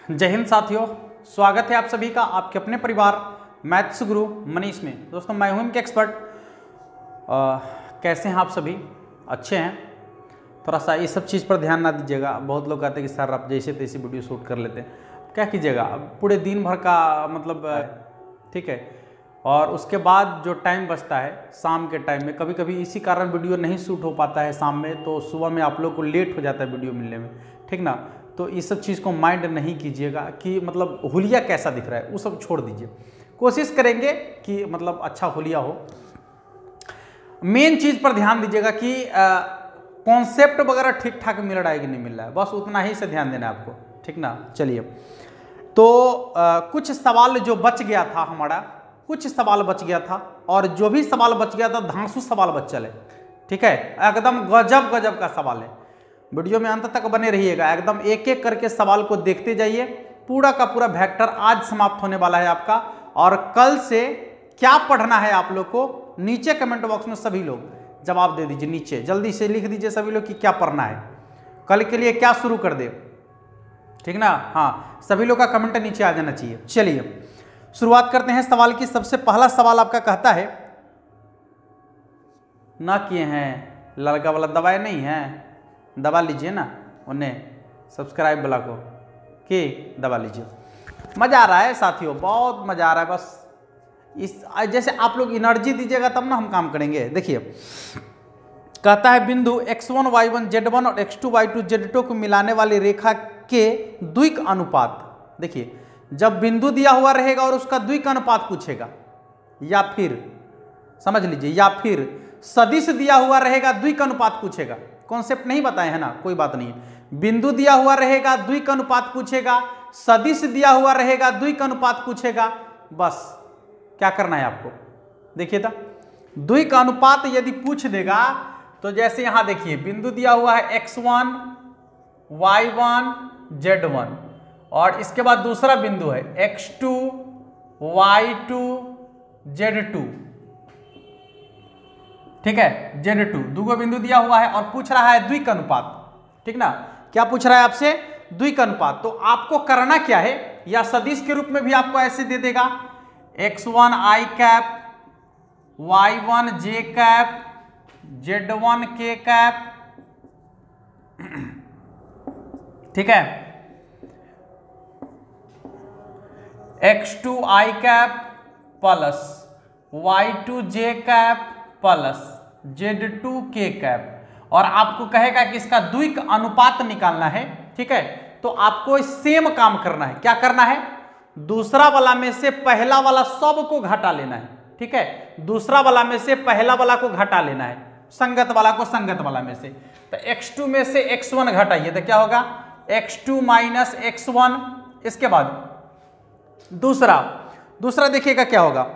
जय हिंद साथियों, स्वागत है आप सभी का आपके अपने परिवार मैथ्स गुरु मनीष में। दोस्तों मैं हूं इनके एक्सपर्ट। कैसे हैं आप सभी? अच्छे हैं? थोड़ा सा ये सब चीज़ पर ध्यान ना दीजिएगा। बहुत लोग कहते हैं कि सर आप जैसे तैसे वीडियो शूट कर लेते हैं, क्या कीजिएगा, अब पूरे दिन भर का मतलब ठीक है। और उसके बाद जो टाइम बचता है शाम के टाइम में, कभी कभी इसी कारण वीडियो नहीं शूट हो पाता है शाम में, तो सुबह में आप लोग को लेट हो जाता है वीडियो मिलने में, ठीक ना। तो इस सब चीज़ को माइंड नहीं कीजिएगा कि मतलब हुलिया कैसा दिख रहा है, वो सब छोड़ दीजिए। कोशिश करेंगे कि मतलब अच्छा हुलिया हो। मेन चीज़ पर ध्यान दीजिएगा कि कॉन्सेप्ट वगैरह ठीक ठाक मिल रहा है कि नहीं मिल रहा है, बस उतना ही से ध्यान देना है आपको, ठीक ना। चलिए, तो कुछ सवाल जो बच गया था हमारा, कुछ सवाल बच गया था, और जो भी सवाल बच गया था धांसू सवाल बच चले, ठीक है। एकदम गजब गजब का सवाल है। वीडियो में अंत तक बने रहिएगा, एकदम एक एक करके सवाल को देखते जाइए। पूरा का पूरा वेक्टर आज समाप्त होने वाला है आपका, और कल से क्या पढ़ना है आप लोग को नीचे कमेंट बॉक्स में सभी लोग जवाब दे दीजिए। नीचे जल्दी से लिख दीजिए सभी लोग कि क्या पढ़ना है, कल के लिए क्या शुरू कर दे, ठीक ना। हाँ, सभी लोग का कमेंट नीचे आ जाना चाहिए। चलिए शुरुआत करते हैं सवाल की। सबसे पहला सवाल आपका कहता है, ना किए हैं लड़का वाला दबाए नहीं है, दबा लीजिए ना, उन्हें सब्सक्राइब वाला को कि दबा लीजिए। मज़ा आ रहा है साथियों, बहुत मज़ा आ रहा है। बस इस जैसे आप लोग एनर्जी दीजिएगा तब ना हम काम करेंगे। देखिए कहता है बिंदु x1 y1 z1 और x2 y2 z2 को मिलाने वाली रेखा के द्विक अनुपात। देखिए जब बिंदु दिया हुआ रहेगा और उसका द्विक अनुपात पूछेगा, या फिर समझ लीजिए, या फिर सदिश दिया हुआ रहेगा द्विक अनुपात पूछेगा। कॉन्सेप्ट नहीं बताए हैं ना, कोई बात नहीं है। बिंदु दिया हुआ रहेगा द्विक अनुपात पूछेगा, सदिश दिया हुआ रहेगा द्विक अनुपात पूछेगा। बस क्या करना है आपको, देखिए था द्विक अनुपात यदि पूछ देगा तो जैसे यहां देखिए बिंदु दिया हुआ है x1 y1 z1, और इसके बाद दूसरा बिंदु है x2 y2 z2, ठीक है, z2 दूगो बिंदु दिया हुआ है और पूछ रहा है द्विक अनुपात, ठीक ना। क्या पूछ रहा है आपसे? द्विक अनुपात। तो आपको करना क्या है, या सदिश के रूप में भी आपको ऐसे दे देगा x1 i cap y1 j cap z1 k cap, ठीक है, x2 i cap plus y2 j cap plus z2 k cap, और आपको कहेगा कि इसका द्विक अनुपात निकालना है, ठीक है। तो आपको सेम काम करना है। क्या करना है? दूसरा वाला में से पहला वाला सब को घटा लेना है, ठीक है। दूसरा वाला में से पहला वाला को घटा लेना है, संगत वाला को संगत वाला में से। तो x2 में से x1 घटाइए तो क्या होगा, x2 माइनस x1। इसके बाद दूसरा देखिएगा क्या होगा,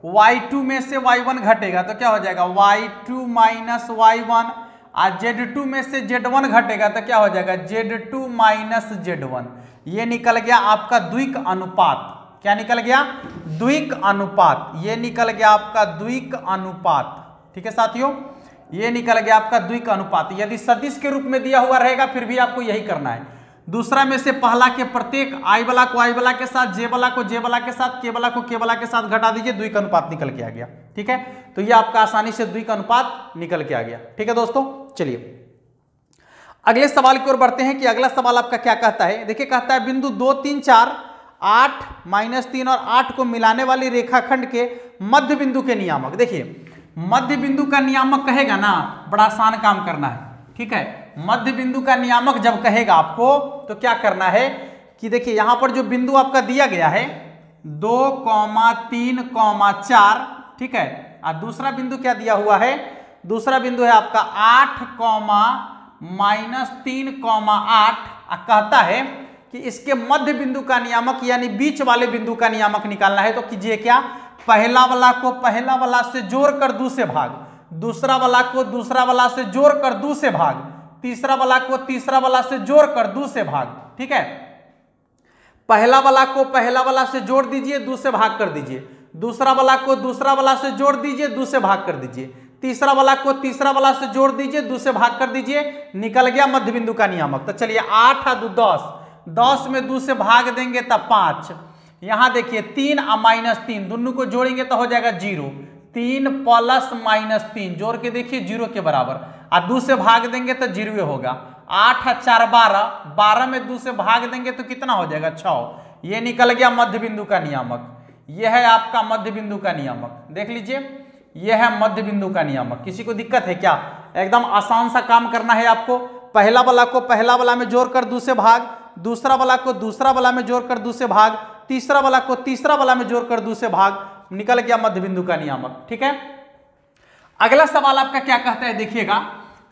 y2 में से y1 घटेगा तो क्या हो जाएगा y2 माइनस y1, और z2 में से z1 घटेगा तो क्या हो जाएगा z2 माइनस z1। ये निकल गया आपका द्विक अनुपात। क्या निकल गया? द्विक अनुपात। ये निकल गया आपका द्विक अनुपात, ठीक है साथियों, ये निकल गया आपका द्विक अनुपात। यदि सदिश के रूप में दिया हुआ रहेगा फिर भी आपको यही करना है। दूसरा में से पहला के प्रत्येक i वाला को i वाला के साथ, j वाला को j वाला के साथ, k वाला को k वाला के साथ घटा दीजिए, द्विक अनुपात निकल के आ गया, ठीक है। तो ये आपका आसानी से द्विक अनुपात निकल के आ गया, ठीक है दोस्तों। चलिए अगले सवाल की ओर बढ़ते हैं कि अगला सवाल आपका क्या कहता है। देखिए कहता है बिंदु 2 3 4 8 -3 और 8 को मिलाने वाली रेखाखंड के मध्य बिंदु के नियामक। देखिए मध्य बिंदु का नियामक कहेगा ना, बड़ा आसान काम करना है, ठीक है। मध्य बिंदु का नियामक जब कहेगा आपको तो क्या करना है कि देखिए यहां पर जो बिंदु आपका दिया गया है 2, 3, 4, ठीक है, और दूसरा बिंदु क्या दिया हुआ है, दूसरा बिंदु है आपका 8, -3, 8, कहता है कि इसके मध्य बिंदु का नियामक यानी बीच वाले बिंदु का नियामक निकालना है। तो कीजिए क्या, पहला वाला को पहला वाला से जोड़कर 2 से भाग, दूसरा वाला को दूसरा वाला से जोड़कर 2 से भाग, तीसरा वाला को तीसरा वाला से जोड़कर 2 से भाग, ठीक है। पहला वाला को पहला वाला से जोड़ दीजिए, 2 से भाग कर दीजिए, दूसरा वाला को दूसरा वाला से जोड़ दीजिए, 2 से भाग कर दीजिए, तीसरा वाला को तीसरा वाला से जोड़ दीजिए, 2 से भाग कर दीजिए, निकल गया मध्य बिंदु का नियामक। तो चलिए 8 और 2 10, 10 में 2 से भाग देंगे तब 5। यहाँ देखिए 3 और -3 दोनों को जोड़ेंगे तो हो जाएगा 0। 3 प्लस -3 जोड़ के देखिए 0 के बराबर, और 2 से भाग देंगे तो 0 होगा। 8 और 4 12, 12 में 2 से भाग देंगे तो कितना हो जाएगा 6। ये निकल गया मध्य बिंदु का नियामक। यह है आपका मध्य बिंदु का नियामक, देख लीजिए यह है मध्य बिंदु का नियामक। किसी को दिक्कत है क्या? एकदम आसान सा काम करना है आपको। पहला वाला को पहला वाला में जोड़कर 2 से भाग, दूसरा वाला को दूसरा वाला में जोड़कर 2 से भाग, तीसरा वाला को तीसरा वाला में जोड़कर 2 से भाग, निकल गया मध्य बिंदु का नियामक। ठीक है, अगला सवाल आपका क्या कहता है देखिएगा।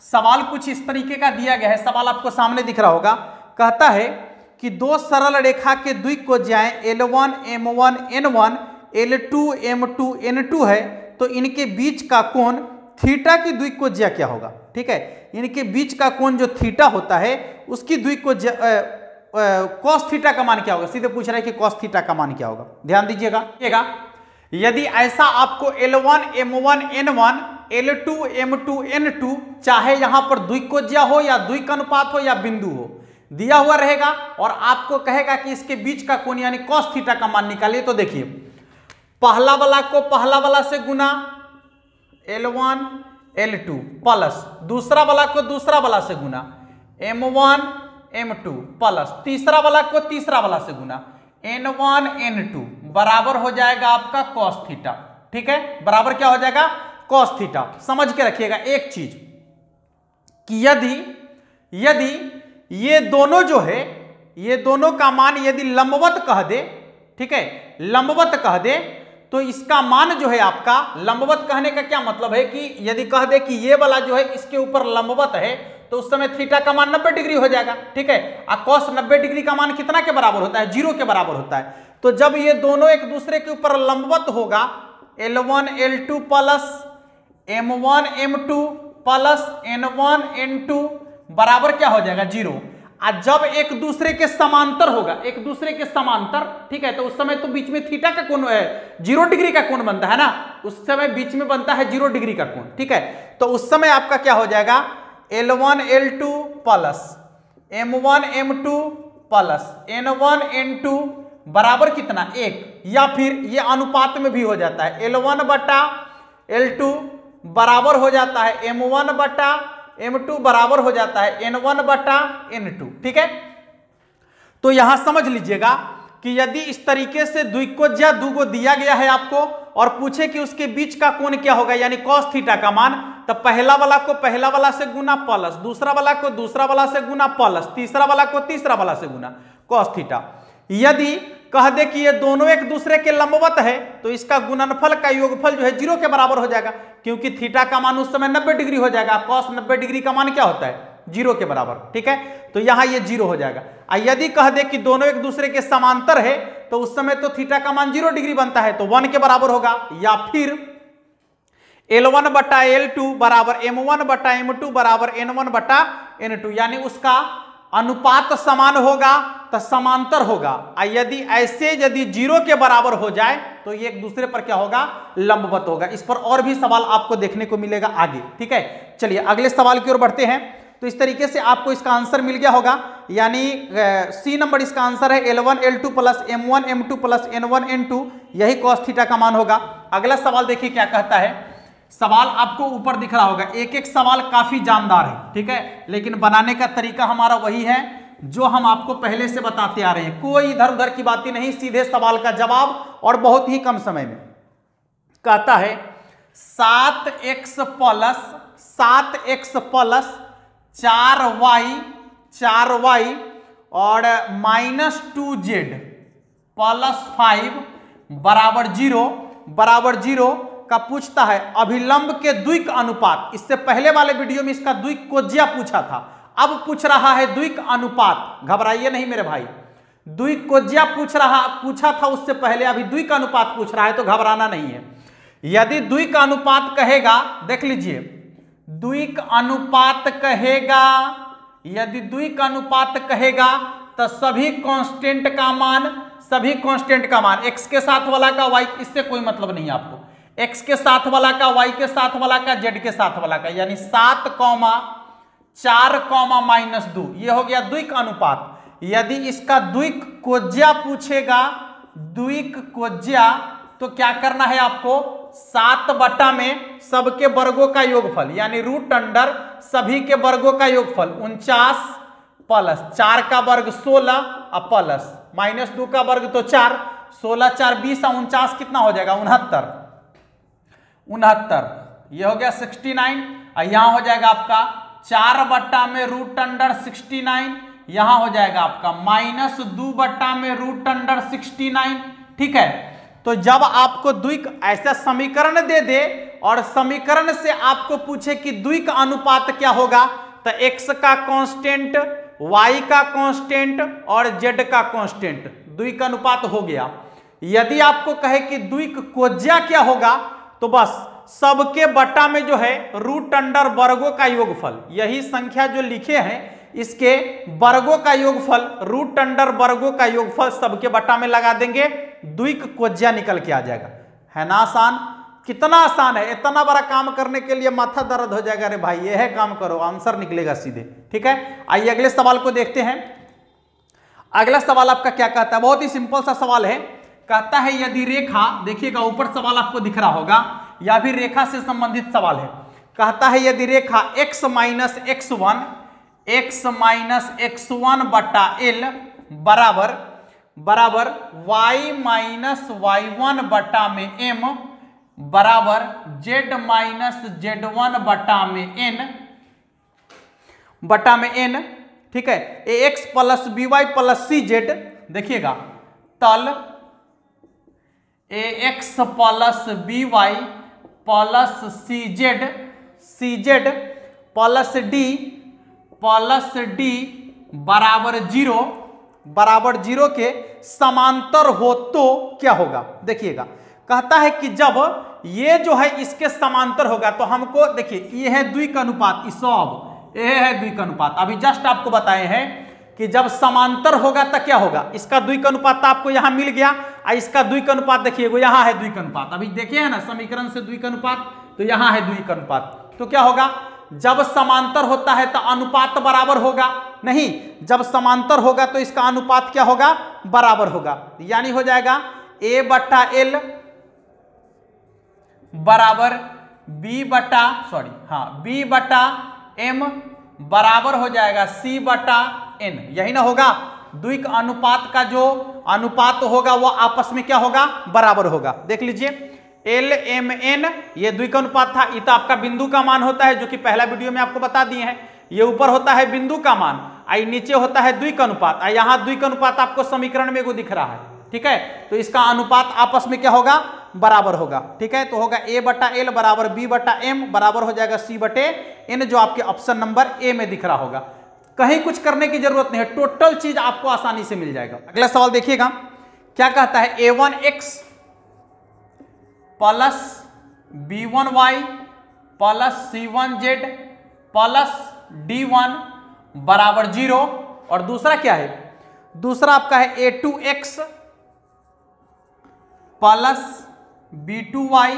सवाल कुछ इस तरीके का दिया गया है, सवाल आपको सामने दिख रहा होगा। कहता है कि 2 सरल रेखा के द्विकोणीय L1 M1 N1 L2 M2 N2 है, तो इनके बीच का कोण थीटा की द्विकोणीय क्या होगा। ठीक है, इनके बीच का कोण जो थीटा होता है उसकी द्विकोणीय कॉस थीटा का मान क्या होगा। सीधे पूछ रहा है कि कॉस थीटा का मान क्या होगा। ध्यान दीजिएगा, यदि ऐसा आपको L1 M1 N1 L2 M2 N2 चाहे यहां पर द्विकोणीय हो या द्विक अनुपात हो या बिंदु हो, दिया हुआ रहेगा और आपको कहेगा कि इसके बीच का कोण यानी कॉस थीटा का मान निकालिए। तो देखिए पहला वाला को पहला वाला से गुना L1 L2 प्लस दूसरा वाला को दूसरा वाला से गुना M1 M2 प्लस तीसरा वाला को तीसरा वाला से गुना N1 N2 बराबर हो जाएगा आपका कॉस थीटा। ठीक है, बराबर क्या हो जाएगा कॉस थीटा। समझ के रखिएगा एक चीज कि यदि ये दोनों जो है ये दोनों का मान यदि लंबवत कह दे, ठीक है लंबवत कह दे, तो इसका मान जो है आपका लंबवत कहने का क्या मतलब है कि यदि कह दे कि ये वाला जो है इसके ऊपर लंबवत है तो उस समय थीटा का मान 90 डिग्री हो जाएगा। ठीक है, और कॉस 90 डिग्री का मान कितना के बराबर होता है 0 के बराबर होता है। तो जब ये दोनों एक दूसरे के ऊपर लंबवत होगा L1 L2 plus M1 M2 plus N1 N2 बराबर क्या हो जाएगा 0। और जब एक दूसरे के समांतर होगा, एक दूसरे के समांतर, ठीक है, तो उस समय तो बीच में थीटा का कोण 0 डिग्री का कोण बनता है ना, उस समय बीच में बनता है 0 डिग्री का कोण। ठीक है, तो उस समय आपका क्या हो जाएगा L1 L2 plus M1 M2 plus N1 N2 बराबर कितना 1, या फिर ये अनुपात में भी हो जाता है L1 बटा L2 बराबर हो जाता है M1 बटा M2 बराबर हो जाता है N1 बटा N2। ठीक है, तो यहां समझ लीजिएगा कि यदि इस तरीके से द्विकोणीय दुगो दिया गया है आपको और पूछे कि उसके बीच का कोण क्या होगा यानी कॉस थीटा का मान, तो पहला वाला को पहला वाला से गुना प्लस दूसरा वाला को दूसरा वाला से गुना प्लस तीसरा वाला को तीसरा वाला से गुना कॉस थीटा। यदि कह दे कि ये दोनों एक दूसरे के लंबवत है तो इसका गुणनफल का योगफल जो है 0 के बराबर हो जाएगा, क्योंकि थीटा का मान उस समय 90 डिग्री हो जाएगा। कॉस 90 डिग्री का मान क्या होता है 0 के बराबर। ठीक है, तो यहां ये 0 हो जाएगा। और यदि कह दे कि दोनों एक दूसरे के समांतर है तो उस समय तो थीटा का मान 0 डिग्री बनता है, तो 1 के बराबर होगा, या फिर L1 बटा L2 बराबर M1 बटा M2 बराबर N1 बटा N2, यानी उसका अनुपात समान होगा तो समांतर होगा। यदि ऐसे यदि 0 के बराबर हो जाए तो ये एक दूसरे पर क्या होगा लंबवत होगा। इस पर और भी सवाल आपको देखने को मिलेगा आगे। ठीक है, चलिए अगले सवाल की ओर बढ़ते हैं। तो इस तरीके से आपको इसका आंसर मिल गया होगा, यानी सी नंबर इसका आंसर है L1 L2 plus M1 M2 plus N1 N2, यही कॉस थीटा का मान होगा। अगला सवाल देखिए क्या कहता है। सवाल आपको ऊपर दिख रहा होगा, एक एक सवाल काफी जानदार है। ठीक है, लेकिन बनाने का तरीका हमारा वही है जो हम आपको पहले से बताते आ रहे हैं, कोई इधर उधर की बातें नहीं, सीधे सवाल का जवाब और बहुत ही कम समय में। कहता है 7x प्लस 4y और -2z प्लस 5 बराबर 0 का पूछता है अभिलंब के द्विक अनुपात। इससे पहले वाले वीडियो में इसका द्विकोणीय पूछा था, अब पूछ रहा है द्विक अनुपात। घबराइए नहीं मेरे भाई, द्विकोणीय पूछा था उससे पहले, अभी द्विक अनुपात पूछ रहा है तो घबराना नहीं है। यदि द्विक अनुपात कहेगा, देख लीजिए द्विक अनुपात कहेगा, यदि द्विक अनुपात कहेगा तो सभी कांस्टेंट का मान x के साथ वाला का y, इससे कोई मतलब नहीं आपको, x के साथ वाला का y के साथ वाला का z के साथ वाला का, यानी 7, 4, -2 ये हो गया द्विक अनुपात। यदि इसका द्विक कोज्या पूछेगा, द्विक कोज्या, तो क्या करना है आपको, 7 बटा में सबके वर्गों का योगफल यानी रूट अंडर सभी के वर्गों का योगफल 49 प्लस 4 का वर्ग 16 और प्लस -2 का वर्ग तो 4, 16 4 20 और 49 कितना हो जाएगा 69। ये हो गया 69 और यहां हो जाएगा आपका 4 बट्टा में रूट अंडर 69, यहां हो जाएगा आपका -2 बट्टा में रूट अंडर 69। ठीक है, तो जब आपको द्विक ऐसा समीकरण दे दे और समीकरण से आपको पूछे कि द्विक अनुपात क्या होगा, तो x का कांस्टेंट, y का कांस्टेंट और z का कांस्टेंट द्विक अनुपात हो गया। यदि आपको कहे कि द्विक कोज्या क्या होगा, तो बस सबके बटा में जो है रूट अंडर वर्गों का योगफल, यही संख्या जो लिखे हैं इसके वर्गों का योगफल, रूट अंडर वर्गों का योगफल सबके बटा में लगा देंगे, द्विक कोज्या निकल के आ जाएगा। है ना आसान? कितना आसान है, इतना बड़ा काम करने के लिए माथा दर्द हो जाएगा। अरे भाई ये है काम करो, आंसर निकलेगा सीधे। ठीक है, आइए अगले सवाल को देखते हैं। अगला सवाल आपका क्या कहता है, बहुत ही सिंपल सा सवाल है। कहता है यदि रेखा, देखिएगा ऊपर सवाल आपको दिख रहा होगा, या फिर रेखा से संबंधित सवाल है। कहता है यदि रेखा x माइनस x1 बटा l बराबर y माइनस y1 बटा में m बराबर z माइनस z1 बटा में n। ठीक है, ax plus by plus cz, देखिएगा तल ax plus by plus cz plus d बराबर 0 के समांतर हो तो क्या होगा। देखिएगा कहता है कि जब ये जो है इसके समांतर होगा तो हमको, देखिए ये है द्विक अनुपात, ये है द्विक अनुपात। अभी जस्ट आपको बताए हैं कि जब समांतर होगा तो क्या होगा, इसका द्विक अनुपात आपको यहां मिल गया, इसका द्विक अनुपात देखिए वो यहां है द्विक अनुपात। अभी देखिए है ना समीकरण से द्विक अनुपात, तो यहां है द्विक अनुपात। तो क्या होगा, जब समांतर होता है तो अनुपात बराबर होगा, नहीं जब समांतर होगा तो इसका अनुपात क्या होगा, बराबर होगा। यानी हो जाएगा a बटा l बराबर b बटा m बराबर हो जाएगा c बटा n। यही ना होगा, द्विक अनुपात का जो अनुपात होगा वो आपस में क्या होगा, बराबर होगा। देख लीजिए एल एम एन, ये द्विक अनुपात था, ये तो आपका बिंदु का मान होता है जो कि पहला वीडियो में आपको बता दिए हैं। ये ऊपर होता है बिंदु का मान, आई नीचे होता है द्विक अनुपात, यहाँ द्विक अनुपात आपको समीकरण में वो दिख रहा है। ठीक है, तो इसका अनुपात आपस में क्या होगा, बराबर होगा। ठीक है, तो होगा a बटा l बराबर b बटा m बराबर हो जाएगा c बटे n, जो आपके ऑप्शन नंबर ए में दिख रहा होगा। कहीं कुछ करने की जरूरत नहीं है, टोटल चीज आपको आसानी से मिल जाएगा। अगला सवाल देखिएगा क्या कहता है, a1x plus b1y plus c1z plus d1 बराबर 0, और दूसरा क्या है, दूसरा आपका है a2x plus b2y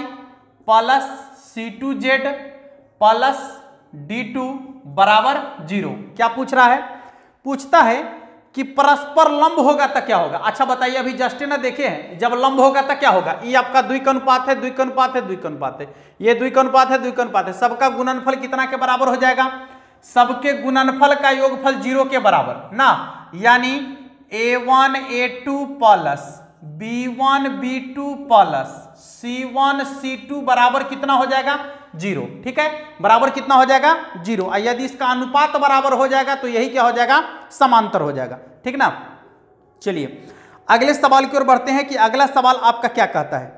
plus c2z plus d2 बराबर 0। क्या पूछ रहा है, पूछता है कि परस्पर लंब होगा तो क्या होगा। अच्छा बताइए, अभी जस्ट ना देखे हैं, जब लंब होगा तो क्या होगा, ये आपका द्विक अनुपात है, द्विक अनुपात है, द्विक अनुपात है, ये द्विक अनुपात है, द्विक अनुपात है, सबका गुणनफल कितना के बराबर हो जाएगा, सबके गुणनफल का योगफल 0 के बराबर ना। यानी a1 a2 plus b1 b2 plus c1 c2 बराबर कितना हो जाएगा, 0। ठीक है, बराबर कितना हो जाएगा, 0। यदि इसका अनुपात बराबर हो जाएगा तो यही क्या हो जाएगा, समांतर हो जाएगा। ठीक ना, चलिए अगले सवाल की ओर बढ़ते हैं कि अगला सवाल आपका क्या कहता है।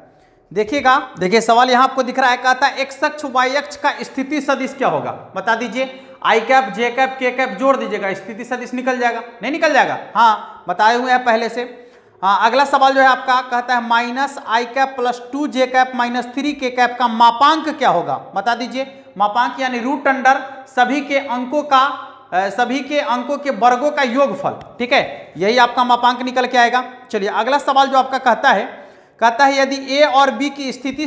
देखिएगा, देखिए सवाल यहां आपको दिख रहा है, कहता है x अक्ष y अक्ष का स्थिति सदिश क्या होगा, बता दीजिए। आई कैप जे कैप के कैप जोड़ दीजिएगा, स्थिति सदिश निकल जाएगा, नहीं निकल जाएगा, हाँ बताए हुए हैं पहले से। हाँ, अगला सवाल जो है आपका कहता है माइनस आई कैप प्लस 2 जे कैप माइनस 3 के कैप का मापांक क्या होगा, बता दीजिए। मापांक यानी रूट अंडर सभी के अंकों के वर्गों का योगफल। ठीक है, यही आपका मापांक निकल के आएगा। चलिए अगला सवाल जो आपका कहता है, कहता है यदि ए और बी की स्थिति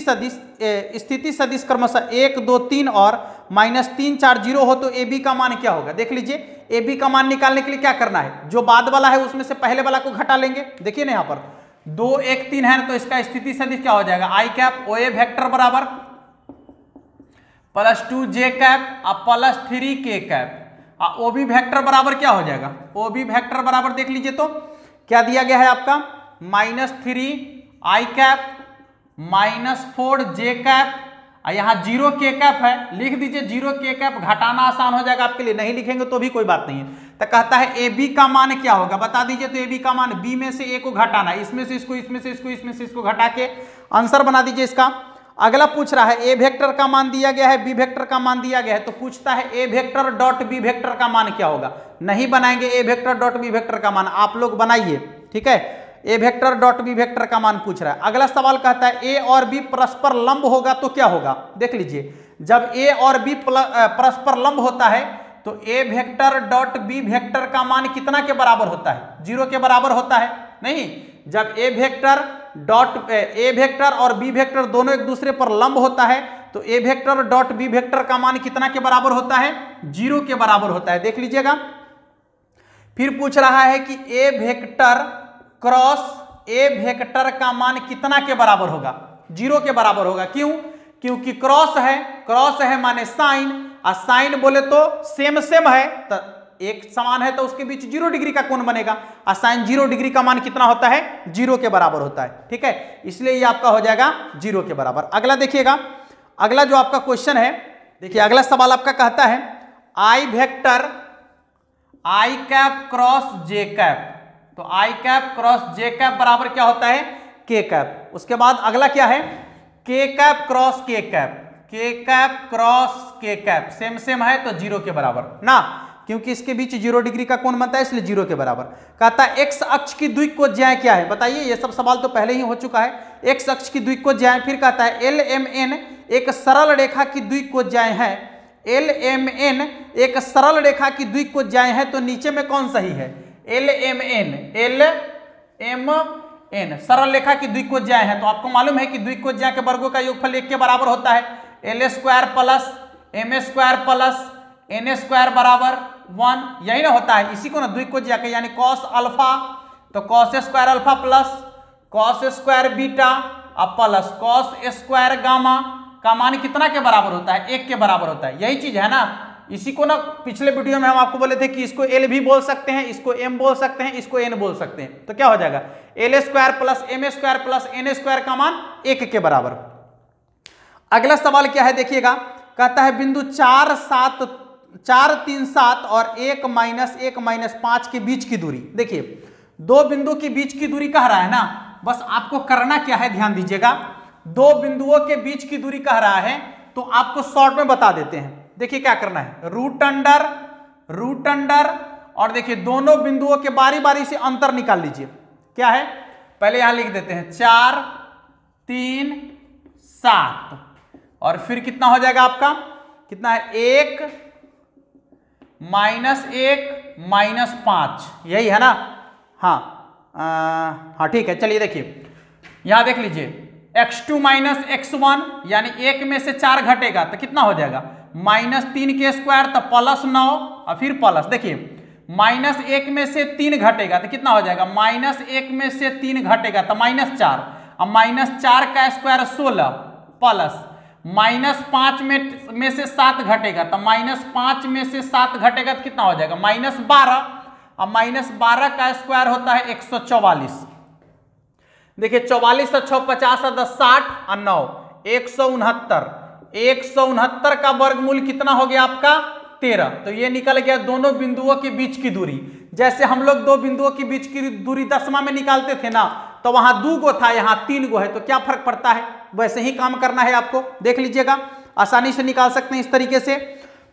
सदिश क्रमशः 1 2 3 और -3 4 0 हो तो ए बी का मान क्या होगा। देख लीजिए, ए बी का मान निकालने के लिए क्या करना है, जो बाद वाला है उसमें से पहले वाला को घटा लेंगे। देखिए ना यहाँ पर 2 1 3 है तो इसका स्थिति सदिश क्या हो जाएगा, आई कैप ओ ए वेक्टर बराबर +2 जे कैप और +3 के कैप, ओ बी वेक्टर बराबर क्या हो जाएगा, ओ बी वेक्टर बराबर देख लीजिए तो क्या दिया गया है आपका -3 आई कैप -4 जे कैप, यहाँ 0 के कैप है, लिख दीजिए 0 के कैप, घटाना आसान हो जाएगा आपके लिए, नहीं लिखेंगे तो भी कोई बात नहीं है। तो कहता है ए बी का मान क्या होगा, बता दीजिए। तो ए बी का मान, बी में से ए को घटाना, इसमें से इसको, इसमें से इसको, इसमें से इसको घटा के आंसर बना दीजिए इसका। अगला पूछ रहा है ए वेक्टर का मान दिया गया है, बी वेक्टर का मान दिया गया है, तो पूछता है ए वेक्टर डॉट बी वेक्टर का मान क्या होगा। नहीं बनाएंगे ए वेक्टर डॉट बी वेक्टर का मान, आप लोग बनाइए, ठीक है। ए वेक्टर डॉट बी वेक्टर का मान पूछ रहा है। अगला सवाल कहता है ए और बी परस्पर लंब होगा तो क्या होगा। देख लीजिए, जब ए और बी परस्पर लंब होता है तो ए वेक्टर डॉट बी वेक्टर का मान कितना के बराबर होता है, 0 के बराबर होता है। नहीं, जब ए वेक्टर और बी वेक्टर दोनों एक दूसरे पर लंब होता है तो ए वेक्टर डॉट बी वेक्टर का मान कितना के बराबर होता है, 0 के बराबर होता है। देख लीजिएगा, फिर पूछ रहा है कि ए वेक्टर क्रॉस ए वेक्टर का मान कितना के बराबर होगा, 0 के बराबर होगा। क्यों, क्योंकि क्रॉस है माने साइन, और साइन बोले तो सेम है, तो एक समान है तो उसके बीच 0 डिग्री का कोण बनेगा, और साइन 0 डिग्री का मान कितना होता है, 0 के बराबर होता है, ठीक है। इसलिए ये आपका हो जाएगा 0 के बराबर। अगला देखिएगा, अगला जो आपका क्वेश्चन है, देखिए अगला सवाल आपका कहता है आई वेक्टर आई कैप क्रॉस जे कैप, तो आई कैप क्रॉस जे कैप बराबर क्या होता है, के कैप। उसके बाद अगला क्या है, के कैप क्रॉस के कैप, के कैप क्रॉस के कैप सेम है तो 0 के बराबर ना, क्योंकि इसके बीच 0 डिग्री का कोण बनता है, इसलिए 0 के बराबर। कहता है एक्स अक्ष की द्विकोज्याएं क्या है, बताइए। ये सब सवाल तो पहले ही हो चुका है। एक्स अक्ष की द्विकोज्याएं, फिर कहता है एल एम एन एक सरल रेखा की द्विकोज्याएं हैं, एल एम एन एक सरल रेखा की द्विकोज्याएं हैं, तो नीचे में कौन सही है, एल एम एन सरल रेखा की द्विकोज्याएं हैं। तो आपको मालूम है कि द्विकोज्या के वर्गों का योगफल 1 के बराबर होता है, L square plus M square plus N square बराबर 1, यही ना होता है। इसी को ना द्विकोज्या के, यानी कॉस अल्फा तो cos square alpha plus cos square beta अब प्लस कॉस स्क्वायर गामा का मान कितना के बराबर होता है, 1 के बराबर होता है। यही चीज है ना, इसी को ना पिछले वीडियो में हम आपको बोले थे कि इसको एल भी बोल सकते हैं, इसको एम बोल सकते हैं, इसको एन बोल सकते हैं। तो क्या हो जाएगा, L square plus M square plus N square का मान 1 के बराबर। अगला सवाल क्या है देखिएगा, कहता है बिंदु 4 3 7 और 1 -5 के बीच की दूरी। देखिए, दो बिंदु के बीच की दूरी कह रहा है ना, बस आपको करना क्या है ध्यान दीजिएगा। दो बिंदुओं के बीच की दूरी कह रहा है तो आपको शॉर्ट में बता देते हैं। देखिए क्या करना है, रूट अंडर और देखिए दोनों बिंदुओं के बारी बारी से अंतर निकाल लीजिए। क्या है, पहले यहां लिख देते हैं 4 3 7 और फिर कितना हो जाएगा आपका, कितना है 1 -5, यही है ना। हाँ ठीक है, चलिए देखिए यहां देख लीजिए x2 - x1 यानी 1 में से 4 घटेगा तो कितना हो जाएगा, -3 के स्क्वायर तो +9 और फिर प्लस। देखिए -1 में से 3 घटेगा तो कितना हो जाएगा, -1 में से 3 घटेगा तो -4 और -4 का स्क्वायर 16 प्लस -5 में से 7 घटेगा तो -5 में से 7 घटेगा तो कितना हो जाएगा, -12 और -12 का स्क्वायर होता है 144। देखिए 44 और 6 50 और 10 60 और 9 169 का वर्गमूल कितना हो गया आपका 13। तो ये निकल गया दोनों बिंदुओं के बीच की दूरी। जैसे हम लोग दो बिंदुओं के बीच की दूरी दशमा में निकालते थे ना, तो वहां 2 गो था, यहाँ 3 गो है, तो क्या फर्क पड़ता है, वैसे ही काम करना है आपको। देख लीजिएगा, आसानी से निकाल सकते हैं इस तरीके से।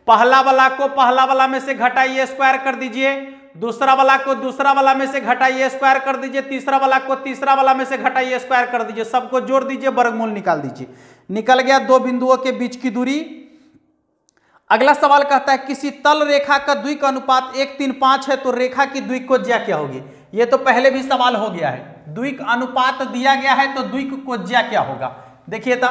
पहला वाला को पहला वाला में से घटाइए, स्क्वायर कर दीजिए, दूसरा वाला को दूसरा वाला में से घटाइए, स्क्वायर कर दीजिए, तीसरा वाला को तीसरा वाला में से घटाइए, स्क्वायर कर दीजिए, सबको जोड़ दीजिए, वर्गमूल निकाल दीजिए। निकल गया दो बिंदुओं के बीच की दूरी। अगला सवाल कहता है किसी तल रेखा का द्विक अनुपात 1:3:5 है तो रेखा की द्विकोज्या क्या होगी। ये तो पहले भी सवाल हो गया है, द्विक अनुपात दिया गया है तो द्विक कोज्या क्या होगा? देखिए तो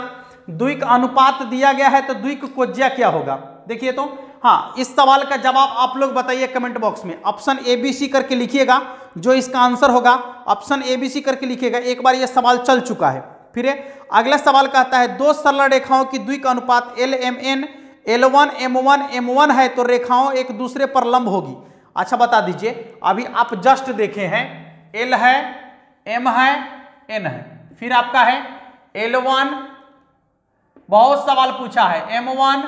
द्विक अनुपात दिया गया है तो द्विक कोज्या क्या होगा? देखिए तो हाँ, इस सवाल का जवाब आप लोग बताइए कमेंट बॉक्स में। ऑप्शन ABC करके लिखिएगा, जो इसका आंसर होगा ऑप्शन ABC करके लिखिएगा। एक बार यह सवाल चल चुका है। फिर अगला सवाल कहता है दो सरल रेखाओं की द्विक अनुपात LMN L1 M1 M1 है तो रेखाओं एक दूसरे पर लंब होगी। अच्छा बता दीजिए, अभी आप जस्ट देखे हैं L है, M है, N है, फिर आपका है L1, बहुत सवाल पूछा है M1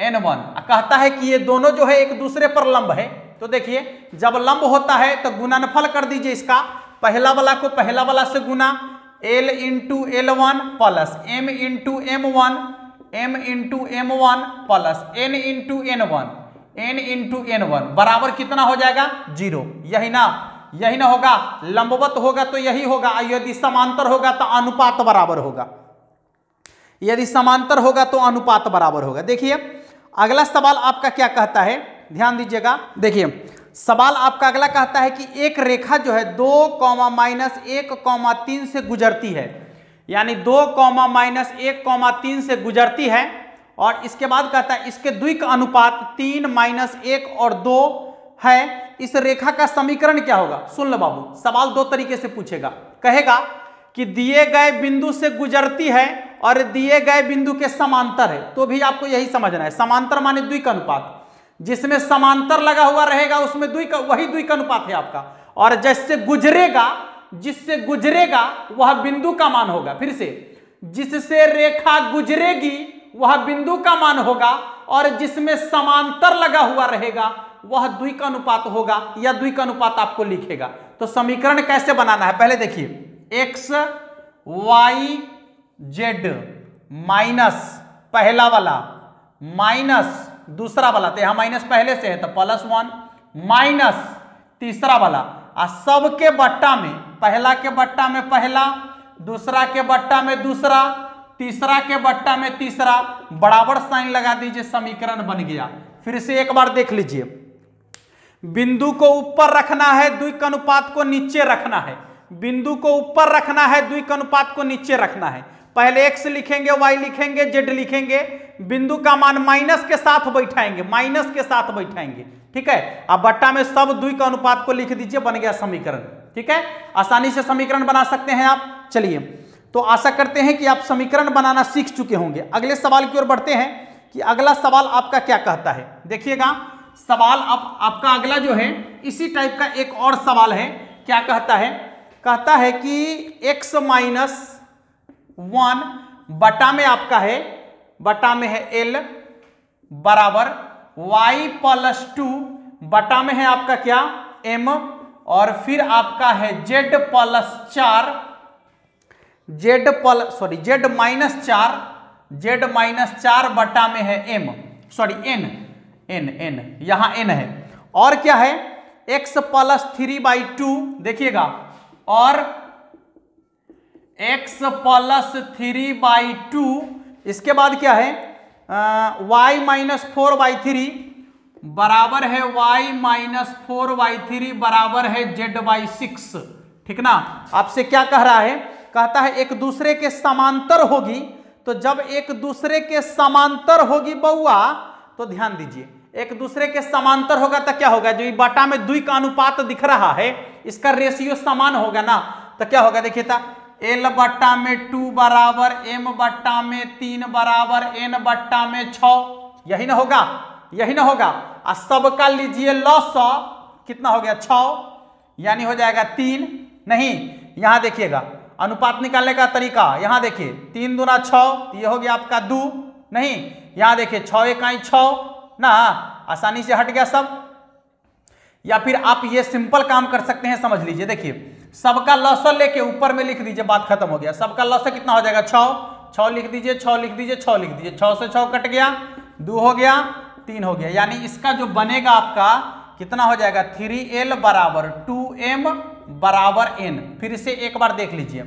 N1, कहता है कि ये दोनों जो है एक दूसरे पर लंब है। तो देखिए जब लंब होता है तो गुणनफल कर दीजिए इसका, पहला वाला को पहला वाला से गुना, L into L1 plus M into M1, M into M1 plus N into N1, N into N1 बराबर कितना हो जाएगा? 0। यही ना, यही ना होगा। लंबवत होगा तो यही होगा, यदि समांतर होगा तो अनुपात बराबर होगा, यदि समांतर होगा तो अनुपात बराबर होगा। देखिए अगला सवाल आपका क्या कहता है, ध्यान दीजिएगा। देखिए सवाल आपका अगला कहता है कि एक रेखा जो है 2, -1, 3 से गुजरती है, यानी 2, -1, 3 से गुजरती है, और इसके बाद कहता है इसके द्विक अनुपात 3, -1 और 2 है। इस रेखा का समीकरण क्या होगा? सुन लो बाबू, सवाल दो तरीके से पूछेगा। कहेगा कि दिए गए बिंदु से गुजरती है और दिए गए बिंदु के समांतर है, तो भी आपको यही समझना है। समांतर माने द्विक अनुपात, जिसमें समांतर लगा हुआ रहेगा उसमें वही द्विक अनुपात है आपका, और जिससे गुजरेगा वह बिंदु का मान होगा। फिर से, जिससे रेखा गुजरेगी वह बिंदु का मान होगा, और जिसमें समांतर लगा हुआ रहेगा वह द्विक अनुपात होगा, या द्विक अनुपात आपको लिखेगा। तो समीकरण कैसे बनाना है पहले देखिए, x y z माइनस पहला वाला माइनस दूसरा वाला, तो यहां माइनस पहले से है तो +1 माइनस तीसरा वाला, और सबके बट्टा में, पहला के बट्टा में पहला, दूसरा के बट्टा में दूसरा, तीसरा के बट्टा में तीसरा, बराबर साइन लगा दीजिए, समीकरण बन गया। फिर से एक बार देख लीजिए, बिंदु को ऊपर रखना है, द्विक अनुपात को नीचे रखना है। बिंदु को ऊपर रखना है, द्विक अनुपात को नीचे रखना है। पहले x लिखेंगे, y लिखेंगे, z लिखेंगे, बिंदु का मान माइनस के साथ बैठाएंगे, माइनस के साथ बैठाएंगे, ठीक है। अब बट्टा में सब द्विक अनुपात को लिख दीजिए, बन गया समीकरण, ठीक है। आसानी से समीकरण बना सकते हैं आप। चलिए, तो आशा करते हैं कि आप समीकरण बनाना सीख चुके होंगे। अगले सवाल की ओर बढ़ते हैं कि अगला सवाल आपका क्या कहता है। देखिएगा सवाल आपका अगला जो है इसी टाइप का एक और सवाल है। क्या कहता है? कहता है कि x - 1 बटा में आपका है, बटा में है L बराबर y + 2 बटा में है आपका क्या M, और फिर आपका है z + 4 बटा में है M, सॉरी n यहां n है, और क्या है x + 3/2, देखिएगा, और x + 3/2, इसके बाद क्या है y - 4/3 बराबर है y - 4/3 बराबर है z/6, ठीक ना। आपसे क्या कह रहा है? कहता है एक दूसरे के समांतर होगी, तो जब एक दूसरे के समांतर होगी बउआ, तो ध्यान दीजिए, एक दूसरे के समांतर होगा तो क्या होगा, जो बटा में द्विक अनुपात दिख रहा है इसका रेशियो समान होगा ना, तो क्या होगा देखिए, L बट्टा में 2 बराबर M बट्टा में 3 बराबर N बट्टा में 6, यही ना होगा, यही ना होगा। और सबका लीजिए लॉस, कितना हो गया 6, यानी हो जाएगा 3, नहीं यहां देखिएगा अनुपात निकालने का तरीका, यहां देखिए 3 दूना 6, ये हो गया आपका 2, नहीं यहां देखिए 6 इकाई 6 ना, आसानी से हट गया सब। या फिर आप ये सिंपल काम कर सकते हैं, समझ लीजिए, देखिए सबका लॉस लेके ऊपर में लिख दीजिए, बात खत्म हो गया। सबका लॉस कितना हो जाएगा 6 लिख दीजिए, 6 लिख दीजिए, 6 लिख दीजिए, 6 से 6 कट गया, 2 हो गया, 3 हो गया, यानी इसका जो बनेगा आपका कितना हो जाएगा 3L बराबर 2M बराबर N। फिर से एक बार देख लीजिए,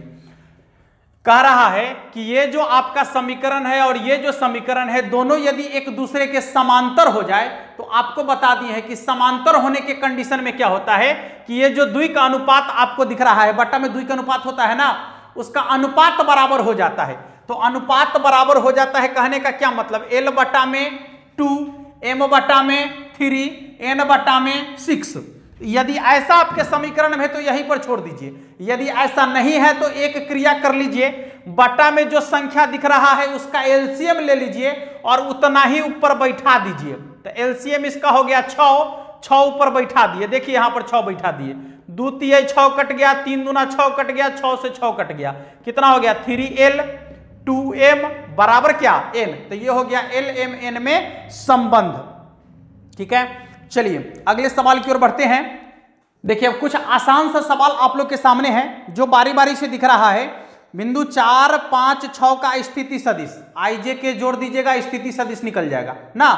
कह रहा है कि ये जो आपका समीकरण है और ये जो समीकरण है दोनों यदि एक दूसरे के समांतर हो जाए तो आपको बता दिए है कि समांतर होने के कंडीशन में क्या होता है कि ये जो द्वि का अनुपात आपको दिख रहा है, बट्टा में द्वि का अनुपात होता है ना, उसका अनुपात बराबर हो जाता है। तो अनुपात बराबर हो जाता है कहने का क्या मतलब, L बट्टा में 2, M बट्टा में 3, N बट्टा में 6। यदि ऐसा आपके समीकरण में है तो यहीं पर छोड़ दीजिए, यदि ऐसा नहीं है तो एक क्रिया कर लीजिए, बट्टा में जो संख्या दिख रहा है उसका एलसीएम ले लीजिए और उतना ही ऊपर बैठा दीजिए। तो एलसीएम इसका हो गया 6 ऊपर बैठा दिए, देखिए यहां पर 6 बैठा दिए, 2 तिहाई 6 कट गया, 3 दूना 6 कट गया, 6 से 6 कट गया, कितना हो गया 3L 2M बराबर क्या N। तो ये हो गया LMN में संबंध। ठीक है, चलिए अगले सवाल की ओर बढ़ते हैं। देखिए अब कुछ आसान सा सवाल आप लोग के सामने है जो बारी बारी से दिख रहा है। बिंदु 4, 5, 6 का स्थिति सदिश, आईजे के जोड़ दीजिएगा, स्थिति सदिश निकल जाएगा ना।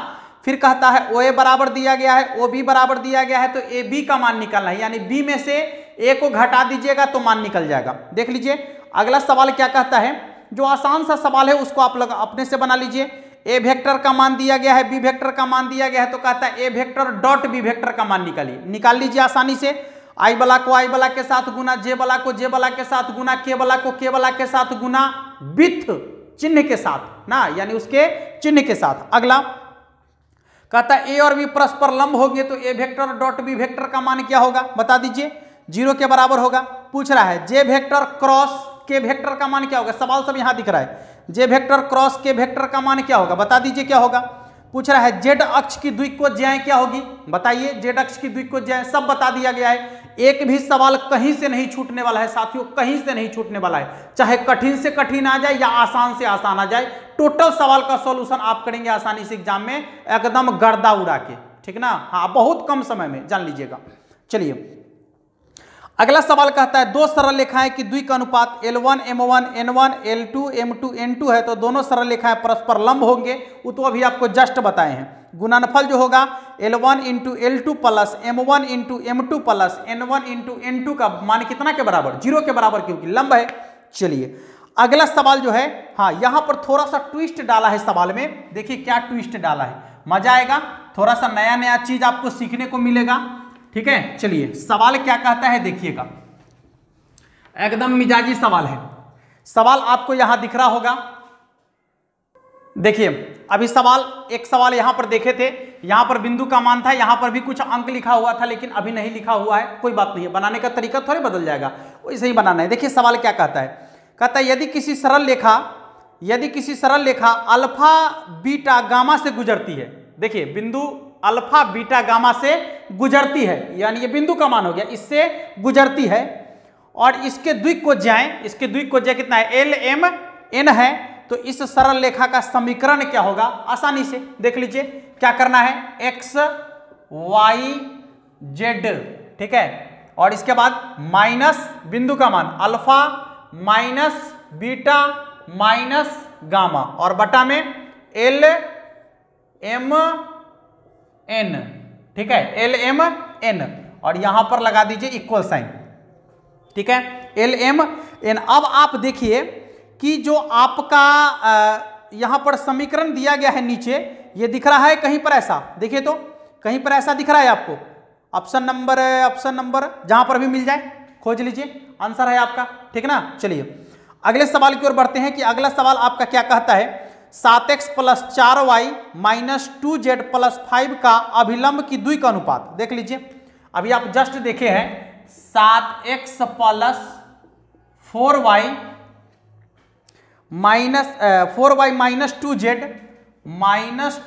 फिर कहता है OA बराबर दिया गया है, OB बराबर दिया गया है, तो AB का मान निकालना है, यानी B में से A को घटा दीजिएगा तो मान निकल जाएगा। देख लीजिए अगला सवाल क्या कहता है, जो आसान सा सवाल है उसको आप लोग अपने से बना लीजिए। ए वेक्टर का मान दिया गया है, बी वेक्टर का मान दिया गया है, तो कहता है ए वेक्टर डॉट बी वेक्टर का मान निकाल लीजिए आसानी से। आई वाला को आई वाला के साथ गुना, जे वाला को जे वाला के साथ गुना, के वाला को के वाला के साथ गुना, विथ चिन्ह के साथ ना, यानी उसके चिन्ह के साथ। अगला कहता है ए और बी परस्पर लंब होंगे तो ए वेक्टर डॉट बी वेक्टर का मान क्या होगा, बता दीजिए, 0 के बराबर होगा। पूछ रहा है जे वेक्टर क्रॉस के वेक्टर का मान क्या होगा, सवाल सब यहां दिख रहा है, जे वेक्टर क्रॉस के वेक्टर का मान क्या होगा, बता दीजिए क्या होगा। पूछ रहा है जेड अक्ष की द्विकोज्याएं क्या होगी, बताइए, जेड अक्ष की द्विकोज्याएं सब बता दिया गया है। एक भी सवाल कहीं से नहीं छूटने वाला है साथियों, कहीं से नहीं छूटने वाला है, चाहे कठिन से कठिन आ जाए या आसान से आसान आ जाए, टोटल सवाल का सॉल्यूशन आप करेंगे आसानी से एग्जाम में, एकदम गर्दा उड़ा के, ठीक ना, हाँ बहुत कम समय में, जान लीजिएगा। चलिए अगला सवाल कहता है दो सरल रेखाएं की द्वि का अनुपात L1 M1 N1 L2 M2 N2 है, तो दोनों सरल रेखाएं परस्पर लंब होंगे, वो तो अभी आपको जस्ट बताए हैं। गुणनफल जो होगा L1 into L2 plus M1 into M2 plus N1 into N2 का मान कितना के बराबर, 0 के बराबर, क्योंकि लंब है। चलिए अगला सवाल जो है, हाँ यहाँ पर थोड़ा सा ट्विस्ट डाला है सवाल में, देखिए क्या ट्विस्ट डाला है, मजा आएगा, थोड़ा सा नया नया चीज आपको सीखने को मिलेगा। ठीक है, चलिए सवाल क्या कहता है देखिएगा, एकदम मिजाजी सवाल है। सवाल आपको यहां दिख रहा होगा, देखिए अभी सवाल, एक सवाल यहां पर देखे थे, यहां पर बिंदु का मान था, यहां पर भी कुछ अंक लिखा हुआ था, लेकिन अभी नहीं लिखा हुआ है, कोई बात नहीं है, बनाने का तरीका थोड़े बदल जाएगा, वैसे ही बनाना है। देखिए सवाल क्या कहता है, कहता है यदि किसी सरल रेखा अल्फा बीटा गामा से गुजरती है, देखिए बिंदु अल्फा बीटा गामा से गुजरती है, यानी ये बिंदु का मान हो गया, इससे गुजरती है, और इसके द्विकोज्याएं कितना है, L M N है, तो इस सरल रेखा का समीकरण क्या होगा, आसानी से देख लीजिए, क्या करना है, x y z, ठीक है, और इसके बाद माइनस बिंदु का मान alpha minus beta minus gamma, और बटा में L M N, ठीक है, L M N, और यहां पर लगा दीजिए इक्वल साइन, ठीक है, L M N। अब आप देखिए कि जो आपका यहां पर समीकरण दिया गया है नीचे, ये दिख रहा है कहीं पर ऐसा, देखिए तो कहीं पर ऐसा दिख रहा है आपको, ऑप्शन नंबर जहां पर भी मिल जाए खोज लीजिए, आंसर है आपका, ठीक ना। चलिए अगले सवाल की ओर बढ़ते हैं कि अगला सवाल आपका क्या कहता है, 7x plus 4y minus 2z plus 5 का अभिलंब की द्वि का अनुपात, देख लीजिए अभी आप जस्ट देखे हैं, 7x plus 4y minus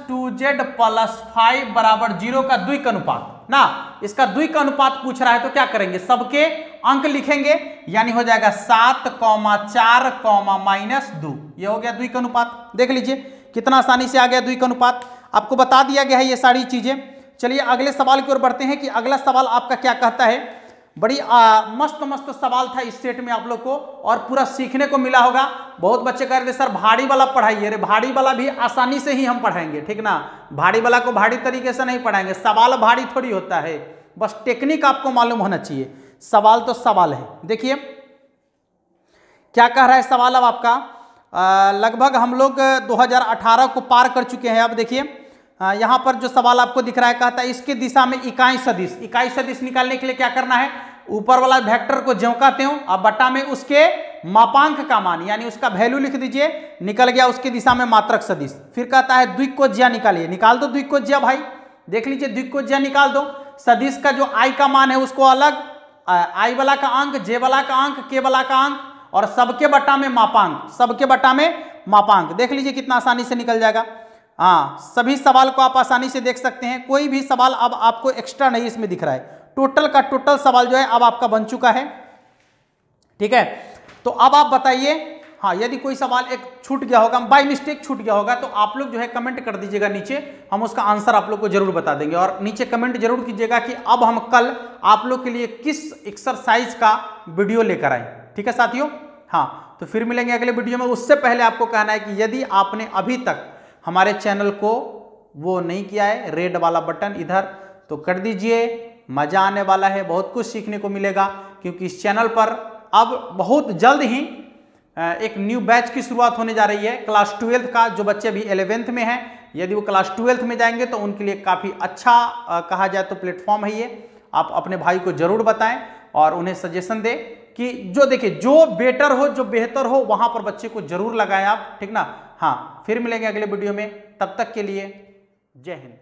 2z plus 5 बराबर 0 का द्वि का अनुपात ना, इसका द्वि का अनुपात पूछ रहा है, तो क्या करेंगे, सबके अंक लिखेंगे, यानी हो जाएगा 7, 4, माइनस 2, ये हो गया द्वि का अनुपात। देख लीजिए कितना आसानी से आ गया द्वि का अनुपात, आपको बता दिया गया है ये सारी चीजें। चलिए अगले सवाल की ओर बढ़ते हैं कि अगला सवाल आपका क्या कहता है, बड़ी मस्त सवाल था इस सेट में आप लोग को, और पूरा सीखने को मिला होगा। बहुत बच्चे कह रहे थे सर भारी वाला पढ़ाइए, अरे भारी वाला भी आसानी से ही हम पढ़ाएंगे, ठीक ना, भारी वाला को भारी तरीके से नहीं पढ़ाएंगे, सवाल भारी थोड़ी होता है, बस टेक्निक आपको मालूम होना चाहिए, सवाल तो सवाल है। देखिए क्या कह रहा है सवाल अब आपका? लगभग हम लोग 2018 को पार कर चुके हैं। अब देखिए यहाँ पर जो सवाल आपको दिख रहा है, कहता है इसके दिशा में इकाई सदिश। इकाई सदिश निकालने के लिए क्या करना है? ऊपर वाला वेक्टर को ज्यों का त्यों, अब बटा में उसके मापांक का मान यानी उसका वैल्यू लिख दीजिए, निकल गया उसके दिशा में मात्रक सदिश। फिर कहता है द्विकोज्या निकालिए। निकाल दो द्विकोज्या भाई, देख लीजिए द्विकोज्या निकाल दो। सदिश का जो आई का मान है उसको अलग, आई वाला का अंक, जे वाला का अंक, के वाला का अंक और सबके बटा में मापांक, सबके बटा में मापांक। देख लीजिए कितना आसानी से निकल जाएगा। हाँ, सभी सवाल को आप आसानी से देख सकते हैं, कोई भी सवाल अब आपको एक्स्ट्रा नहीं इसमें दिख रहा है। टोटल का टोटल सवाल जो है अब आपका बन चुका है। ठीक है, तो अब आप बताइए, हाँ यदि कोई सवाल एक छूट गया होगा, बाय मिस्टेक छूट गया होगा, तो आप लोग जो है कमेंट कर दीजिएगा नीचे, हम उसका आंसर आप लोग को जरूर बता देंगे। और नीचे कमेंट जरूर कीजिएगा कि अब हम कल आप लोग के लिए किस एक्सरसाइज का वीडियो लेकर आए। ठीक है साथियों, हाँ तो फिर मिलेंगे अगले वीडियो में। उससे पहले आपको कहना है कि यदि आपने अभी तक हमारे चैनल को वो नहीं किया है, रेड वाला बटन इधर, तो कर दीजिए। मजा आने वाला है, बहुत कुछ सीखने को मिलेगा, क्योंकि इस चैनल पर अब बहुत जल्द ही एक न्यू बैच की शुरुआत होने जा रही है क्लास 12th का। जो बच्चे अभी 11th में हैं, यदि वो क्लास 12th में जाएंगे तो उनके लिए काफ़ी अच्छा कहा जाए तो प्लेटफॉर्म है ये। आप अपने भाई को जरूर बताएं और उन्हें सजेशन दें कि जो देखिए जो बेटर हो, जो बेहतर हो, वहां पर बच्चे को जरूर लगाएं आप। ठीक ना? हाँ, फिर मिलेंगे अगले वीडियो में, तब तक के लिए जय हिंद।